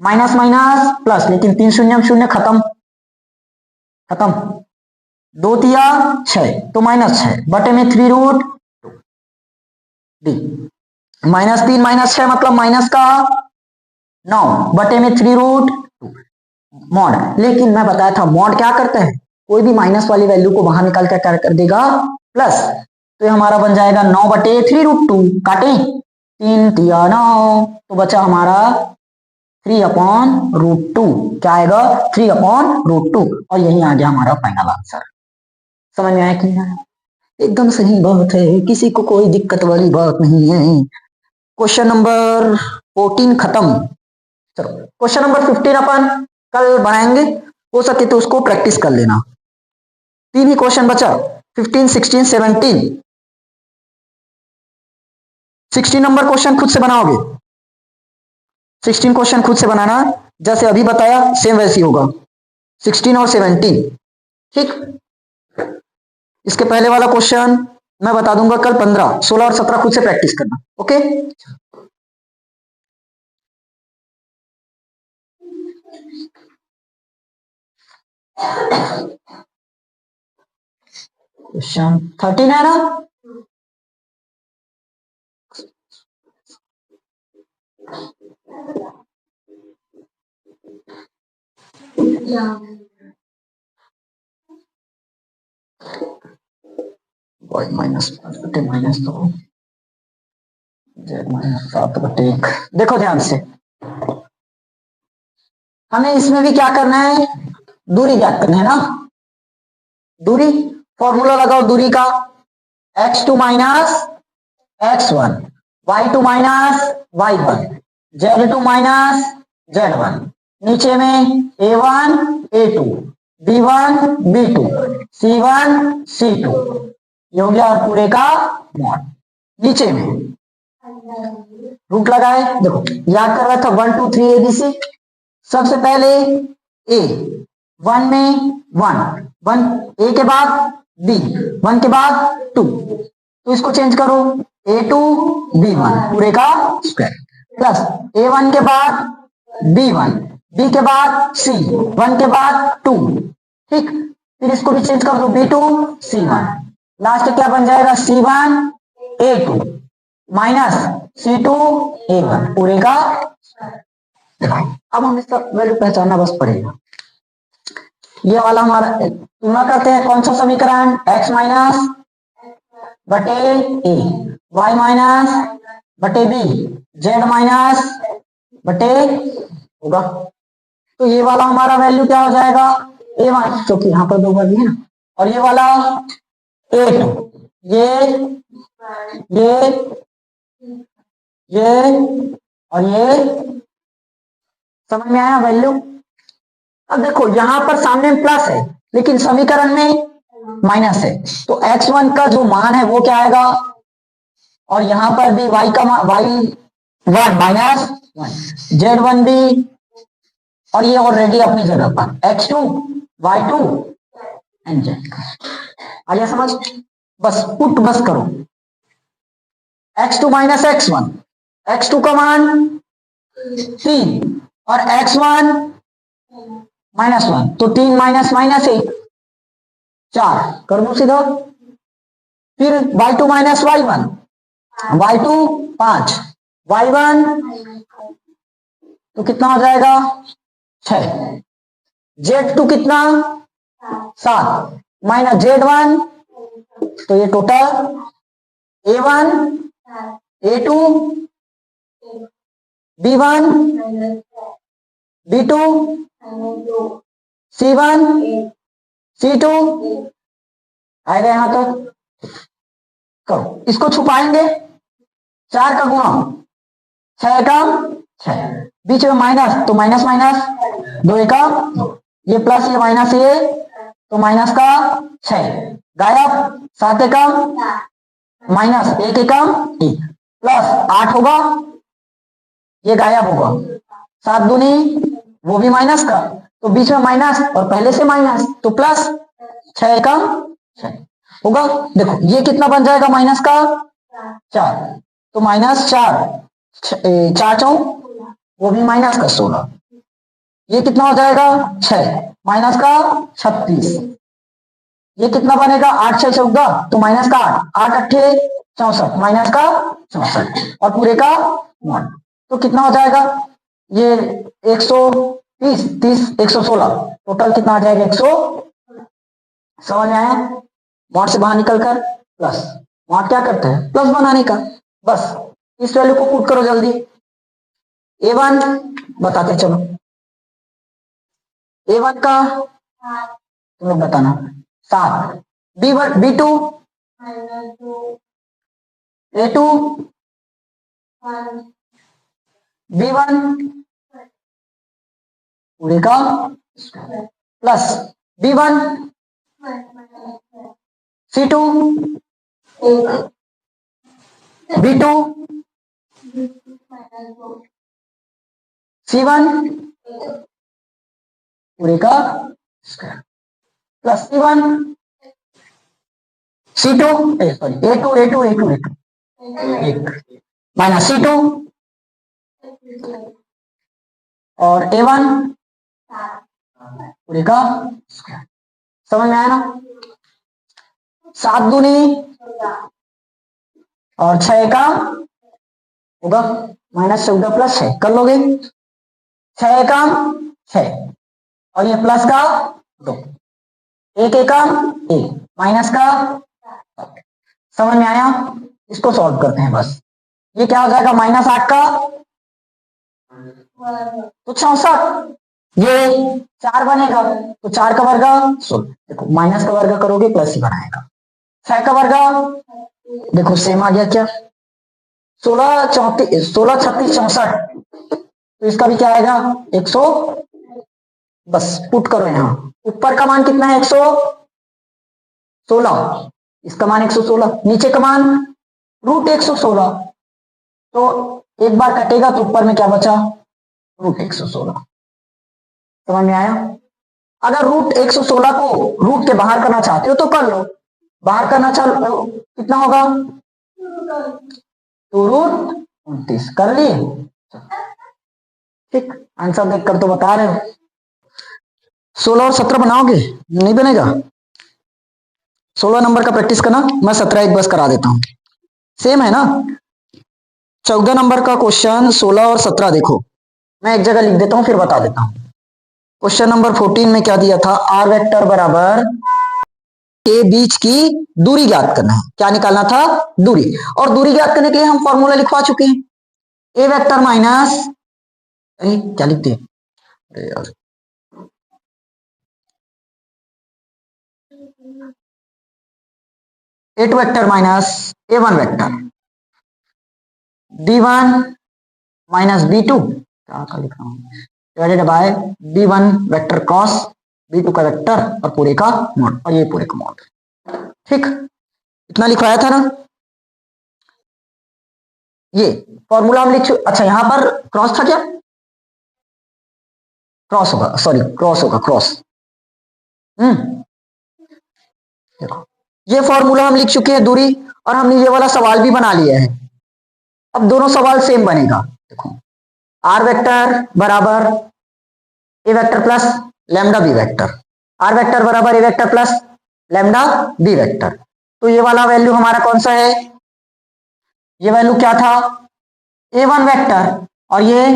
A: माइनस माइनस प्लस, लेकिन 3 शून्य शून्य, खत्म खत्म, 2 तिया 6, तो माइनस 6 बटे में 3 रूट 2, डी माइनस 3 माइनस 6 मतलब माइनस का 9 बटे में 3 रूट 2 मॉड। लेकिन मैं बताया था मॉड क्या करते हैं, कोई भी माइनस वाली वैल्यू को बाहर निकाल कर क्या कर देगा, प्लस, तो ये हमारा बन जाएगा 9 बटे 3 रूट 2, काटे 3 तिया 9, तो बचा हमारा 3/√2 क्या आएगा 3/√2 और यही आ गया हमारा फाइनल आंसर। समझ में आया कि नहीं? एकदम सही बात है, किसी को कोई दिक्कत वाली बात नहीं है। क्वेश्चन नंबर 14 खत्म। चलो क्वेश्चन नंबर 15 अपन कल बनाएंगे, हो सके तो उसको प्रैक्टिस कर लेना। 3 ही क्वेश्चन बचा, 15, 16, 17। 16 नंबर क्वेश्चन खुद से बनाओगे, 16 क्वेश्चन खुद से बनाना, जैसे अभी बताया सेम वैसे ही होगा, 16 और 17। ठीक, इसके पहले वाला क्वेश्चन मैं बता दूंगा कल 15, 16 और 17 खुद से प्रैक्टिस करना। ओके, क्वेश्चन 13 है ना? y minus 2 z minus 7/1। देखो ध्यान से, हमें इसमें भी क्या करना है, दूरी ज्ञात करना है ना। दूरी, फॉर्मूला लगाओ दूरी का, x2 minus x1, y2 minus y1, z2 minus z1, नीचे में a1 a2 b1 b2 c1 c2, ये हो गया पूरे का मॉड। नीचे में रूट लगाए, देखो याद कर रहा था 1 2 3 ABC। सबसे पहले ए, 1 में 1 ए के बाद बी, 1 के बाद 2, तो इसको चेंज करो A2 B1 पूरे का स्क्वायर प्लस A1 के बाद B1, B के बाद C, 1 के बाद 2। ठीक, फिर इसको भी चेंज कर दो B2 C1, लास्ट क्या बन जाएगा C1 A2 minus C2 A1 पूरे का। अब हम इसका वैल्यू पहचानना बस पड़ेगा। ये वाला हमारा तुलना करते हैं, कौन सा समीकरण, x माइनस बटे ए, y माइनस बटे बी, z माइनस बटे होगा, तो ये वाला हमारा वैल्यू क्या हो जाएगा a1, क्योंकि यहाँ पर 2 बार है ना, और ये वाला a2, ये और ये, समझ में आया वैल्यू। अब देखो यहां पर सामने में प्लस है लेकिन समीकरण में माइनस है, तो x1 का जो मान है वो क्या आएगा, और यहां पर भी y का y1 माइनस 1, z1 भी, और ये ऑलरेडी अपनी जगह पर x2 y2 एंड z। आइए समझ, बस पुट बस करो x2 माइनस x1, x2 का मान 3 और x1 -1, तो 3 माइनस माइनस 1 4 कर दो सीधा। फिर y2 minus y1, y2 5, y1 तो कितना हो जाएगा 6, z2 कितना 7 माइनस z1, तो ये total a1 a2 b1 b2 c1 c2 आएगा यहां तक। करो, इसको छुपाएंगे, 4 का गुणा 6 का 6, बीच में माइनस तो माइनस माइनस 2 का 2, ये प्लस ये माइनस ये तो माइनस का 6 गायब, 7 का माइनस 1 का 1 प्लस 8 होगा, ये गायब होगा, 7 दूनी वो भी माइनस का, तो बीच में माइनस और पहले से माइनस तो प्लस, 6 का 6 होगा। देखो ये कितना बन जाएगा माइनस का 4, तो माइनस 4 4 चौ वो भी माइनस का 16, ये कितना हो जाएगा 6 माइनस का 36, ये कितना बनेगा 8 6 14 तो माइनस का 8 8 8 64 माइनस का 64 और पूरे का 1, तो कितना हो जाएगा ये 130 30 116, टोटल कितना आ जाएगा 100। समझ में आया, मॉड से बाहर निकलकर प्लस, मॉड क्या करता है प्लस बनाने का, बस इस वैल्यू को पुट करो जल्दी, A1 बताते चलो, A1 का तुम लोग बताना 7, B1 B2 A2 B1 पूरे का plus B1 C2 B2 C1 पूरे का plus C1 C2 sorry A2 एक माइनस C2 और A1 पूरे का समझ में आया ना। 7 दूनी और 6 का होगा -14 प्लस 6 कर लोगे, 6 का 6 और ये प्लस का 2, 1 का 1 माइनस का, समझ में आया। इसको सॉल्व करते हैं बस। ये क्या हो जाएगा -8 का तो 64, ये 4 बनेगा तो 4 का वर्ग 16, देखो माइनस का वर्ग करोगे प्लस ही बनाएगा। 6 का वर्ग देखो सेम आ गया क्या, 16 36 64, तो इसका भी क्या आएगा 100, बस पुट करो यहाँ। ऊपर का मान कितना है 116, इसका मान 116, नीचे का मान √116, तो एक बार कटेगा तो ऊपर में क्या बचा √116, समझ में आया। अगर √116 को रूट के बाहर करना चाहते हो तो कर लो, बाहर करना चाहो कितना होगा 2√29, कर लिए ठीक। आंसर देखकर तो बता रहे हो। 16 और 17 बनाओगे नहीं बनेगा, 16 नंबर का प्रैक्टिस करना, मैं 17 एक बस करा देता हूं, सेम है ना। 14 नंबर का क्वेश्चन 16 और 17 देखो, मैं एक जगह लिख देता हूं फिर बता देता हूं। क्वेश्चन नंबर 14 में क्या दिया था, आर वेक्टर बराबर के बीच की दूरी ज्ञात करना है। क्या निकालना था दूरी, और दूरी ज्ञात करने के लिए हम फॉर्मूला लिखवा चुके हैं, ए वेक्टर माइनस, क्या लिखते हैं A2 vector minus A1 vector, B1 minus B2 क्या लिख रहा हूं divided by B1 vector cross B2 का वेक्टर और पूरे का मॉड, और ये पूरे का मॉड, ठीक। इतना लिखवाया था ना, ये फॉर्मूला हम लिख, अच्छा यहां पर क्रॉस था क्या, क्रॉस होगा, सॉरी क्रॉस होगा, क्रॉस। देखो ये फॉर्मूला हम लिख चुके हैं दूरी, और हमने ये वाला सवाल भी बना लिया है। अब दोनों सवाल सेम बनेगा, देखो आर वेक्टर बराबर A vector plus lambda B vector, R vector बराबर A vector plus lambda B vector. तो ये वाला वैल्यू हमारा कौन सा है, ये वैल्यू क्या था A1 वेक्टर, और ये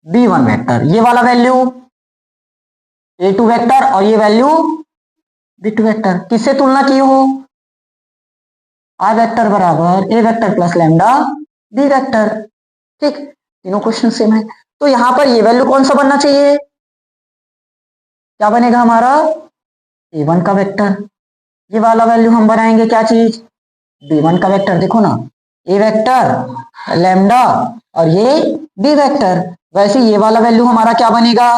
A: B1 वेक्टर, ये वाला वैल्यू A2 वेक्टर, और ये वैल्यू B2 वेक्टर। किससे तुलना की हो, आर वेक्टर बराबर A vector plus lambda B vector, ठीक। तीनों क्वेश्चन सेम है, तो यहां पर ये वैल्यू कौन सा बनना चाहिए, क्या बनेगा हमारा A1 का वेक्टर, ये वाला वैल्यू हम बनाएंगे क्या चीज B1 का वेक्टर, देखो ना ए वेक्टर लैम्डा और ये बी वेक्टर। वैसे ये वाला वैल्यू हमारा क्या बनेगा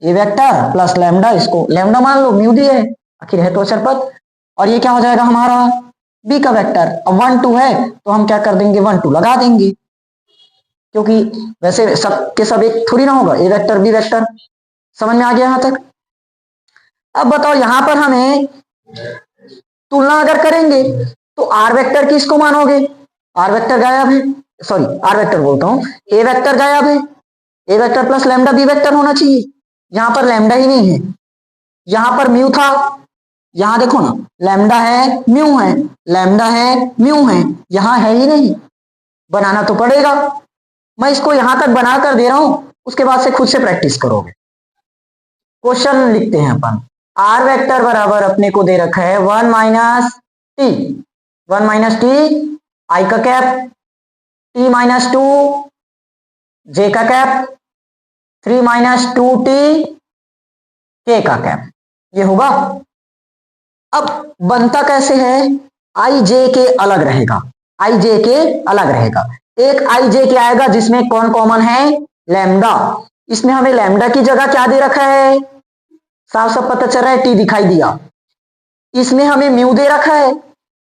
A: ए वेक्टर प्लस लैम्डा, इसको लैम्डा मान लो, म्यू दी है आखिर है तो अचर पद, और ये क्या हो जाएगा हमारा बी का वेक्टर। अब 1 2 है तो हम क्या कर देंगे 1 2 लगा देंगे, क्योंकि वैसे सब के सब एक थोड़ी ना होगा, ए वेक्टर बी वेक्टर। समझ में आ गया यहां तक। अब बताओ यहां पर हमें तुलना अगर करेंगे तो आर वेक्टर किसको मानोगे, आर वेक्टर गायब है, सॉरी आर वेक्टर बोलता हूं, ए वेक्टर गायब है, A vector plus lambda B vector होना चाहिए, यहां पर लैम्डा ही नहीं है, यहां पर म्यू था, यहां देखो ना लैम्डा है म्यू है, लैम्डा है म्यू है, यहां है ही नहीं, बनाना तो पड़ेगा। मैं इसको यहां तक बना कर दे रहा हूं, उसके बाद से खुद से प्रैक्टिस करोगे। क्वेश्चन लिखते हैं अपन, आर वेक्टर बराबर अपने को दे रखा है 1 minus T, 1 minus T I का कैप, टी माइनस 2 जे का कैप 3 माइनस 2t के का कैप, ये होगा। अब बनता कैसे है, आई जे के अलग रहेगा, आई जे के अलग रहेगा। एक आई जे के आएगा जिसमें कौन कॉमन है, लैम्डा। इसमें हमें लैम्डा की जगह क्या दे रखा है, साफ साफ पता चल रहा है, टी दिखाई दिया। इसमें हमें म्यू दे रखा है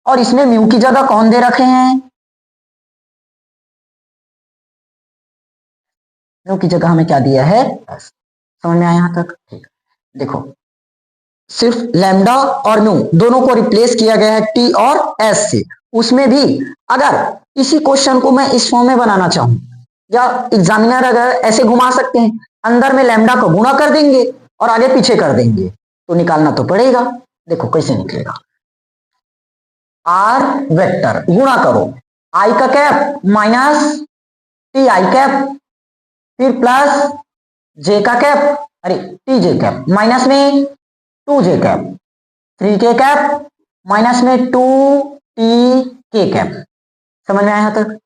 A: और इसमें म्यू की जगह कौन दे रखे हैं, म्यू की जगह हमें क्या दिया है, समझ में आया यहां तक? ठीक, देखो सिर्फ लैम्डा और म्यू दोनों को रिप्लेस किया गया है टी और एस से। उसमें भी अगर इसी क्वेश्चन को मैं इस फॉर्म में बनाना चाहूं, या एग्जामिनर अगर ऐसे घुमा सकते हैं, अंदर में लैम्डा को गुणा कर देंगे और आगे पीछे कर देंगे, तो निकालना तो पड़ेगा। देखो कैसे निकलेगा, आर वेक्टर गुणा करो आई का cap minus T I cap, फिर प्लस जे का कैप, अरे टी जे कैप माइनस में 2 जे कैप, 3 के कैप माइनस में 2 टी के कैप। समझ में आया यहां तक?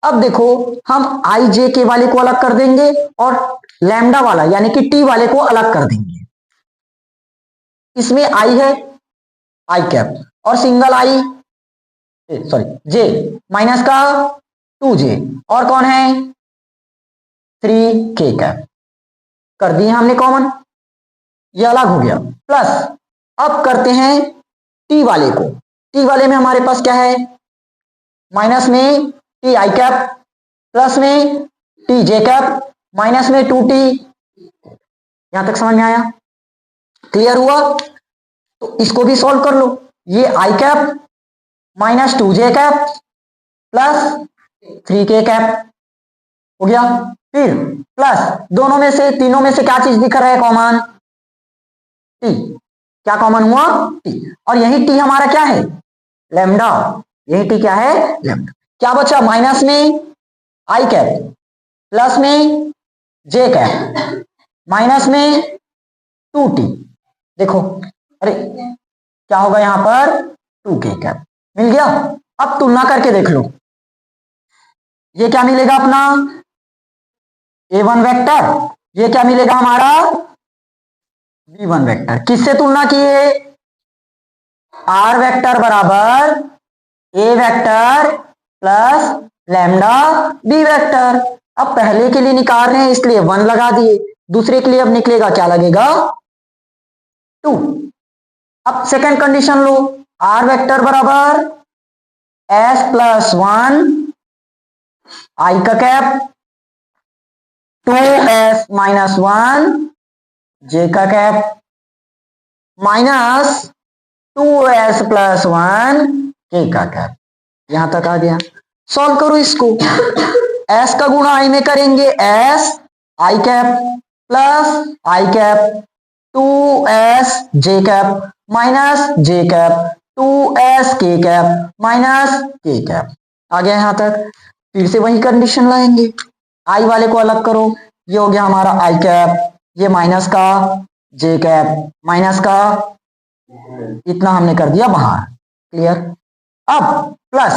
A: अब देखो हम आई जे के वाले को अलग कर देंगे और लैम्डा वाला यानी कि टी वाले को अलग कर देंगे। इसमें आई है आई कैप और single I, sorry J minus का 2 जे, और कौन है 3 के कैप, कर दिए हमने कॉमन, ये अलग हो गया। प्लस अब करते हैं टी वाले को, टी वाले में हमारे पास क्या है, माइनस में टी आई कैप प्लस में टी जे कैप माइनस में 2t। यहां तक समझ में आया, क्लियर हुआ? तो इसको भी सॉल्व कर लो, ये आई कैप माइनस 2 जे कैप प्लस 3 के कैप हो गया। फिर प्लस दोनों में से, तीनों में से क्या चीज दिख रहा है कॉमन, टी, क्या कॉमन हुआ, टी, और यही टी हमारा क्या है, लैम्डा, यही टी क्या है, लैम्डा। क्या बचा, माइनस में आई कैप प्लस में जे कैप माइनस में 2t। देखो अरे क्या होगा यहां पर, 2 के कैप मिल गया। अब तुलना करके देख लो, ये क्या मिलेगा अपना a1 वेक्टर, ये क्या मिलेगा हमारा b1 वेक्टर। किससे तुलना किए, r वेक्टर बराबर a vector plus lambda b vector. अब पहले के लिए निकाल रहे हैं इसलिए 1 लगा दिए, दूसरे के लिए अब निकलेगा क्या लगेगा 2। अब सेकंड कंडीशन लो, r वेक्टर बराबर s प्लस 1 आई का कैप 2s माइनस 1 जे का कैप माइनस 2s प्लस 1 के का कैप। यहां तक आ गया, सॉल्व करो इसको। s का गुणा i में करेंगे, s आई कैप प्लस आई कैप 2s जे कैप माइनस जे कैप 2s के कैप माइनस के कैप। आ गया यहां तक। फिर से वही कंडीशन लाएंगे, आई वाले को अलग करो, ये हो गया हमारा आई कैप, ये माइनस का जे कैप माइनस का, इतना हमने कर दिया बाहर, क्लियर। अब प्लस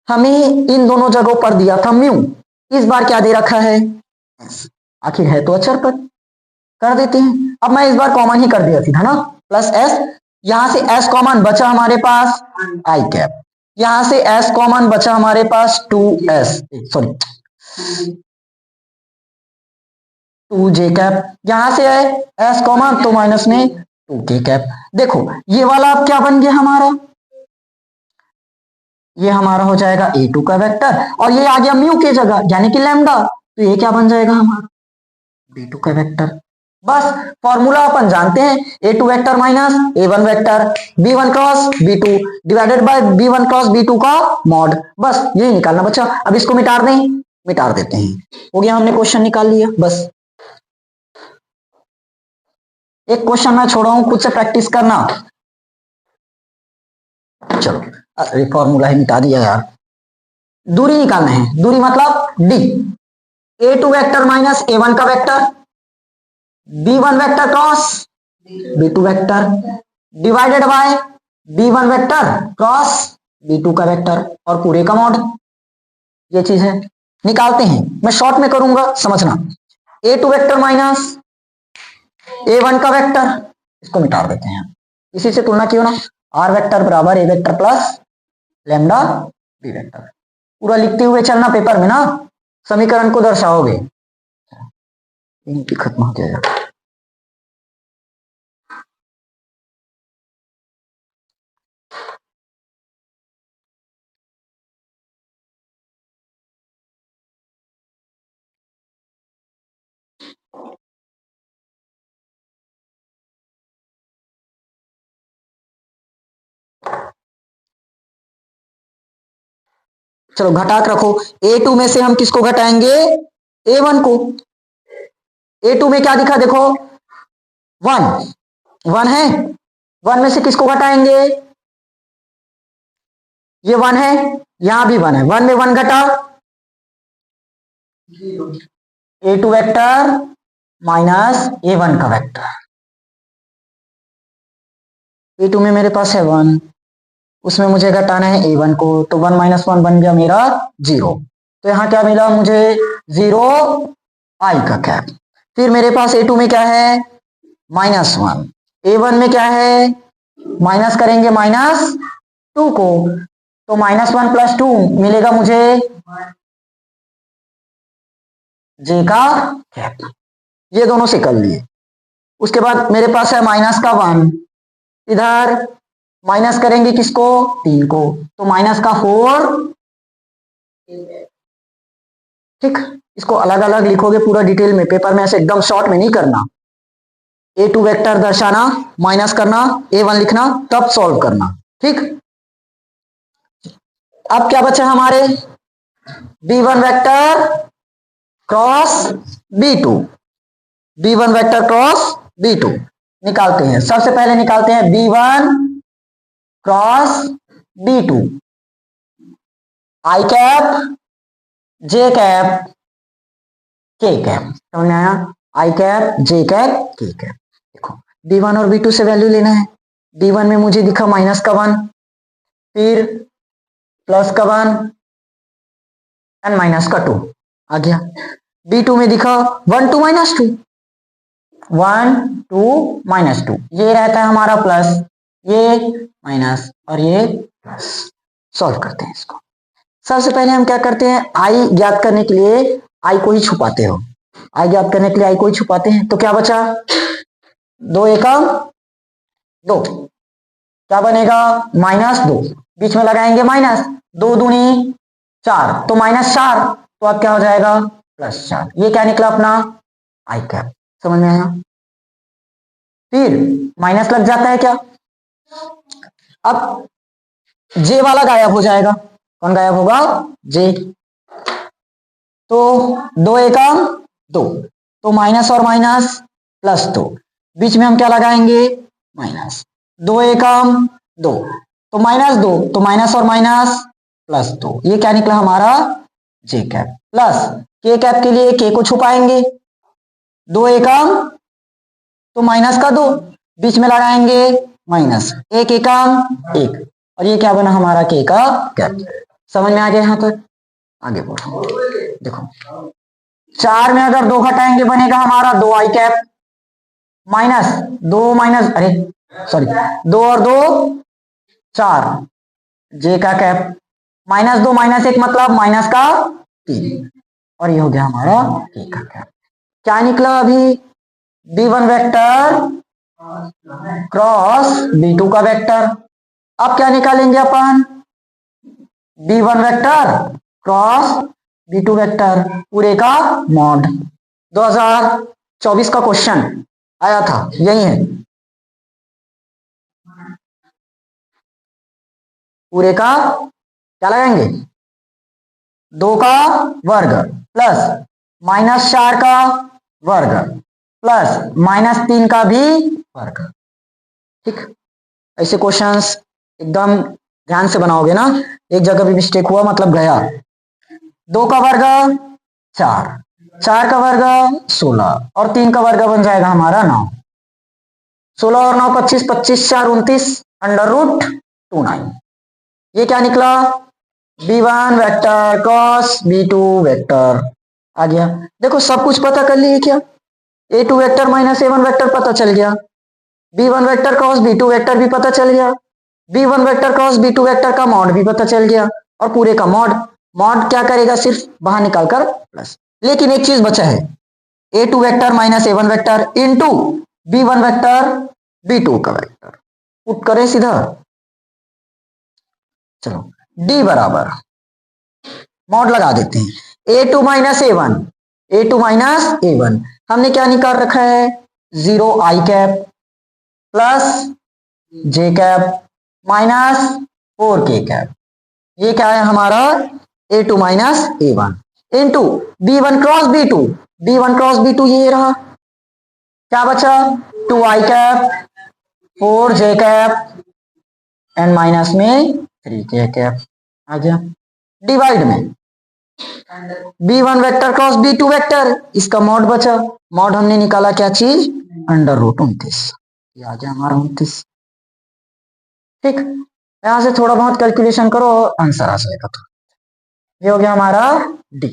A: हमें इन दोनों जगहों पर दिया था म्यू, इस बार क्या दे रखा है, आखिर है तो अचर पर, कर देते हैं। अब मैं इस बार कॉमन ही कर दिया था ना, प्लस एस, यहां से एस कॉमन बचा हमारे पास आई कैप, यहां से एस कॉमन बचा हमारे पास 2s, सॉरी 2 जे कैप, यहां से है एस कॉमन तो माइनस में 2 के कैप। देखो ये वाला अब क्या बन गया हमारा, ये हमारा हो जाएगा a2 का वेक्टर, और ये आ गया म्यू की जगह यानी कि लैम्डा, तो ये क्या बन जाएगा हमारा b2 का वेक्टर। बस फॉर्मूला अपन जानते हैं, a2 vector minus a1 vector b1 cross b2 divided by b1 cross b2 का मॉड, बस यही निकालना बच्चा। अब इसको मिटा दें, मिटा देते हैं, हो गया, हमने क्वेश्चन निकाल लिया। बस एक क्वेश्चन मैं छोड़ा हूं, खुद से प्रैक्टिस करना। चलो अरे फॉर्मूला ही मिटा दिया यार, दूरी निकालना है, दूरी मतलब d, a2 vector minus a1 का vector b1 vector cross b2 vector divided by b1 vector cross b2 का वेक्टर और पूरे का मॉड, ये चीज है। निकालते हैं, मैं शॉर्ट में करूंगा, समझना। A2 वेक्टर माइनस A1 का वेक्टर, इसको मिटा देते हैं, इसी से तुलना क्यों ना। R वेक्टर बराबर A vector plus lambda B vector. पूरा लिखते हुए चलना पेपर में ना, समीकरण को दर्शाओगे। खत्म हो जाएगा। चलो घटा के रखो। A2 में से हम किसको घटाएंगे, A1 को। A2 में क्या दिखा देखो, 1 1 है, 1 में से किसको घटाएंगे, ये 1 है, यहां भी 1 है, 1 में 1 घटा A2 वेक्टर माइनस A1 का वेक्टर। A2 में मेरे पास है 1, उसमें मुझे घटाना है A1 को, तो 1 माइनस 1 बन गया मेरा 0। तो यहां क्या मिला मुझे, 0 I का कैप। फिर मेरे पास A2 में क्या है, -1, A1 में क्या है, माइनस करेंगे -2 को, तो -1 + 2 मिलेगा मुझे J का कैप। ये दोनों से कर लिए। उसके बाद मेरे पास है -1, इधर माइनस करेंगे किसको, 3 को, तो -4। ठीक, इसको अलग अलग लिखोगे पूरा डिटेल में पेपर में, ऐसे एकदम शॉर्ट में नहीं करना। A2 वेक्टर दर्शाना, माइनस करना, A1 लिखना, तब सॉल्व करना। ठीक, अब क्या बचा हमारे, B1 vector cross B2, B1 vector cross B2 निकालते हैं। सबसे पहले निकालते हैं B1 cross B2, I cap, J cap, K cap. समझ में आया, I cap, J cap, K cap. देखो B1 और B2 से वैल्यू लेना है। B1 में मुझे दिखा -1, फिर +1 एंड -2 आ गया। B2 में दिखा 1 2 -2, 1 2 -2, ये रहता है हमारा प्लस, ये माइनस और ये प्लस। सॉल्व करते हैं इसको। सबसे पहले हम क्या करते हैं, आई ज्ञात करने के लिए आई को ही छुपाते हो, आई ज्ञात करने के लिए आई को ही छुपाते हैं। तो क्या बचा, 2 एकम 2, क्या बनेगा -2, बीच में लगाएंगे माइनस, 2 दूनी 4, तो -4, तो अब क्या हो जाएगा +4। ये क्या निकला अपना आई कैप। समझ में आया, फिर माइनस लग जाता है क्या, अब जे वाला गायब हो जाएगा। कौन गायब होगा, जे। तो 2 एकम 2, तो माइनस और माइनस +2, बीच में हम क्या लगाएंगे माइनस, 2 एकम 2, तो -2, तो माइनस और माइनस +2, ये क्या निकला हमारा जे कैप। प्लस के कैप के लिए के को छुपाएंगे, 2 एकम तो -2, बीच में लगाएंगे माइनस, 1 एकम 1, और ये क्या बना हमारा के का कैप। समझ में आ गया, यहां तक आगे बढ़ो। देखो 4 में अगर 2 घटाएंगे बनेगा हमारा 2 आई कैप, -2 माइनस, अरे सॉरी, 2 और 2 4, जे का कैप, -2 -1 मतलब -3, और ये हो गया हमारा के का कैप। क्या निकला अभी, B1 वेक्टर क्रॉस B2 का वेक्टर। अब क्या निकालेंगे अपन, B1 vector cross B2 vector पूरे का मॉड। 2024 का क्वेश्चन आया था, यही है, पूरे का क्या लगाएंगे, 2 का वर्ग प्लस -4 का वर्ग प्लस -3 का भी वर्ग। ठीक, ऐसे क्वेश्चंस एकदम ध्यान से बनाओगे ना, एक जगह भी मिस्टेक हुआ मतलब गया। 2 का वर्ग 4, 4 का वर्ग 16, और 3 का वर्ग बन जाएगा हमारा 9। 16 और 9 25, 25 4 29, √29। ये क्या निकला b1 vector cross b2 vector आ गया। देखो सब कुछ पता कर लिए क्या, a2 vector minus a1 vector पता चल गया, b1 vector cross b2 vector भी पता चल गया, b1 vector cross b2 vector का मॉड भी पता चल गया, और पूरे का मॉड मॉड क्या करेगा, सिर्फ बाहर निकालकर प्लस। लेकिन एक चीज बचा है, a2 vector minus a1 vector into b1 vector b2 का वेक्टर, पुट करें सीधा। चलो d बराबर मॉड लगा देते हैं, a2 minus a1, a2 minus a1 हमने क्या निकाल रखा है, 0 i cap plus j cap minus 4k cap, ये क्या है हमारा a2 minus a1 into b1 cross b2, b1 cross b2 ये रहा, क्या बचा 2i cap 4j cap and minus में 3k कैप आ गया। डिवाइड में b1 vector cross b2 vector, इसका मॉड बचा, मॉड हमने निकाला क्या चीज, अंडर रूट 29, ये आ गया हमारा 29। ठीक, यहां से थोड़ा बहुत कैलकुलेशन करो आंसर आ जाएगा। तो ये हो गया हमारा डी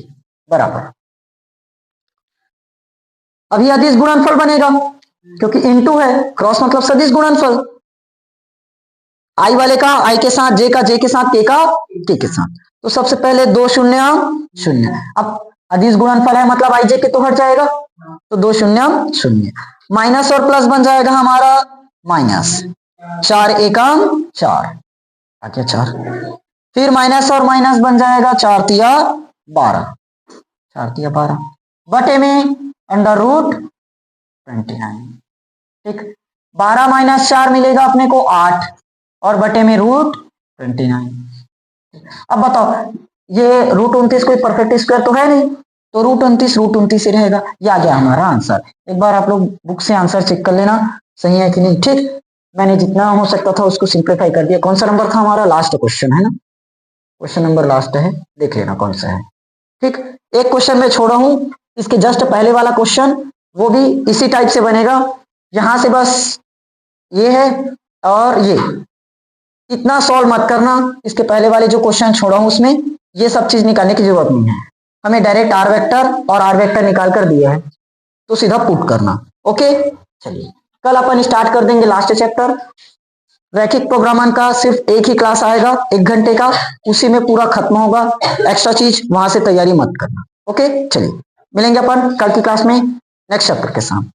A: बराबर। अभी अदिश गुणनफल बनेगा क्योंकि इनटू है, क्रॉस मतलब सदिश गुणनफल, आई वाले का आई के साथ, जे का जे के साथ, के का के के साथ। तो सबसे पहले 2 शून्य शून्य, अब अदिश गुणनफल है मतलब आई जे के तो हट जाएगा, तो 2 शून्य शून्य, माइनस और प्लस बन जाएगा हमारा माइनस, 4 एकम 4 आ गया 4, फिर माइनस और माइनस बन जाएगा 4 तिया 12, 4 तिया 12 बटे में अंडर रूट 29। ठीक, 12 माइनस 4 मिलेगा अपने को 8 और बटे में रूट 29। अब बताओ ये रूट 29 कोई परफेक्ट स्क्वायर तो है नहीं, तो रूट 29 ही रहेगा। ये आ गया हमारा आंसर। एक बार आप लोग बुक से आंसर चेक कर लेना सही है कि नहीं। ठीक, मैंने जितना हो सकता था उसको सिंप्लीफाई कर दिया। कौन सा नंबर था हमारा, लास्ट क्वेश्चन है ना, क्वेश्चन नंबर लास्ट है, देख लेना कौन सा है। ठीक, एक क्वेश्चन में छोड़ा हूं, इसके जस्ट पहले वाला क्वेश्चन वो भी इसी टाइप से बनेगा। यहां से बस ये है और ये इतना सॉल्व मत करना, इसके पहले वाले जो क्वेश्चन छोड़ा हूं उसमें ये सब चीज निकालने की जरूरत नहीं है, हमें डायरेक्ट आर वेक्टर और आर वेक्टर निकाल कर दिया है तो सीधा पुट करना। ओके, चलिए कल अपन स्टार्ट कर देंगे लास्ट चैप्टर रैखिक प्रोग्रामन का। सिर्फ एक ही क्लास आएगा 1 घंटे का, उसी में पूरा खत्म होगा, एक्स्ट्रा चीज वहां से तैयारी मत करना। ओके, चलिए मिलेंगे अपन कल की क्लास में नेक्स्ट चैप्टर के साथ।